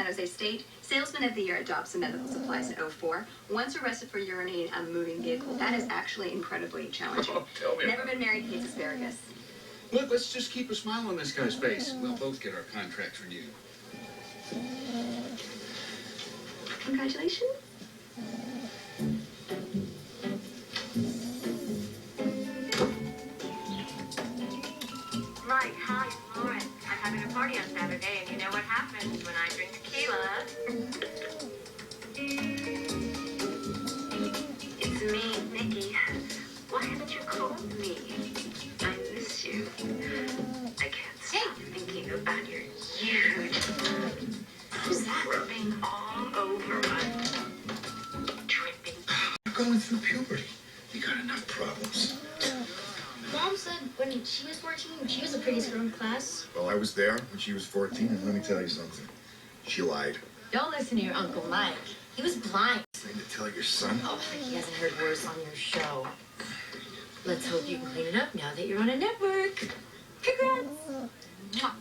Jose State. Salesman of the Year at Dobson Medical Supplies in '04. Once arrested for urinating on a moving vehicle. That is actually incredibly challenging. Oh, tell me. Never been married, hates asparagus. Look, let's just keep a smile on this guy's face. We'll both get our contracts renewed. Congratulations. Right, hi, Lauren. I'm having a party on Saturday, and you know what happens when I drink tequila. It's me, Nikki. Why haven't you called me? I miss you. I can't stop thinking about your huge dripping all over my dripping. You're going through puberty. You got enough problems. Mom said when she was 14, she was the prettiest girl in class. Well, I was there when she was 14, and let me tell you something. She lied. Don't listen to your Uncle Mike. He was blind. Something to tell your son? Oh, he hasn't heard words on your show. Let's hope you can clean it up now that you're on a network. Congrats! Mwah.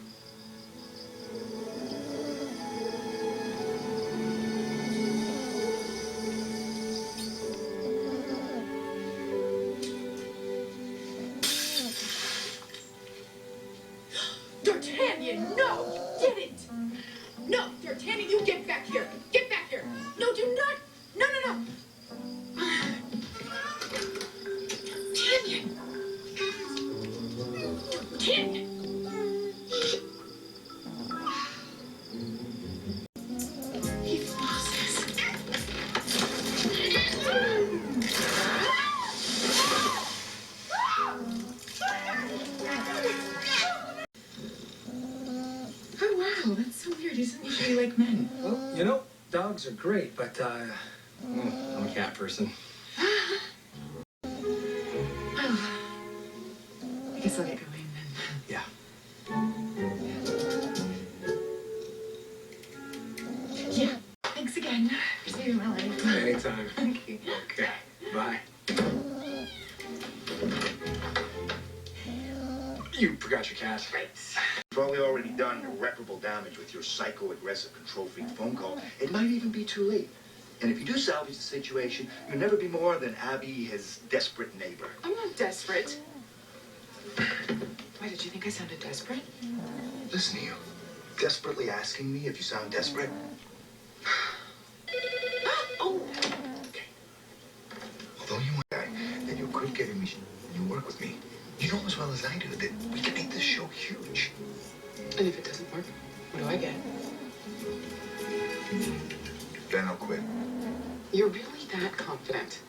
D'Artagnan, no! You didn't! No, D'Artagnan, you get back here! Get back here! No, do not! No, no, no! D'Artagnan! D'Artagnan! He flosses. Oh, wow, that's so weird. He doesn't usually like men. Well, you know, dogs are great, but, I'm a cat person. Oh. I guess I'll get going then. Yeah. Yeah. Thanks again for saving my life. Anytime. Okay. Okay, bye. You forgot your cat. Right. You've probably already done irreparable damage with your psycho-aggressive control freak phone call. It might even be too late. And if you do salvage the situation, you'll never be more than Abby, his desperate neighbor. I'm not desperate. Why, did you think I sounded desperate? Listen to you. Desperately asking me if you sound desperate? Oh! Okay. Although you want a guy, then you could get him you work with me. You know as well as I do that we can make this show huge. And if it doesn't work, what do I get? Then I'll quit. You're really that confident?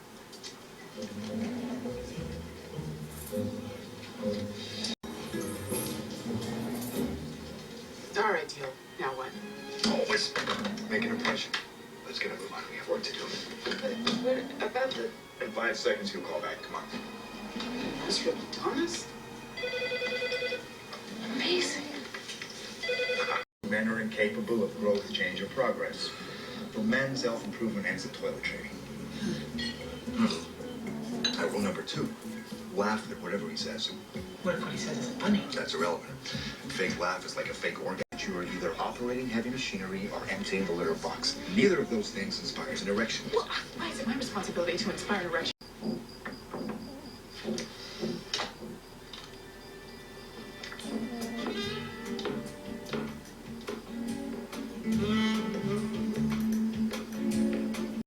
All right, deal. Now what? Always make an impression. Let's get a move on. We have work to do. What about the... In 5 seconds, he'll call back. Come on. Mr. Thomas? Amazing. Men are incapable of growth, change, or progress. For men, self-improvement ends at toilet training. Rule number 2. Laugh at whatever he says. What if what he says isn't funny? That's irrelevant. Fake laugh is like a fake organ. You are either operating heavy machinery or emptying the litter box. Neither of those things inspires an erection. Well, why is it my responsibility to inspire erection?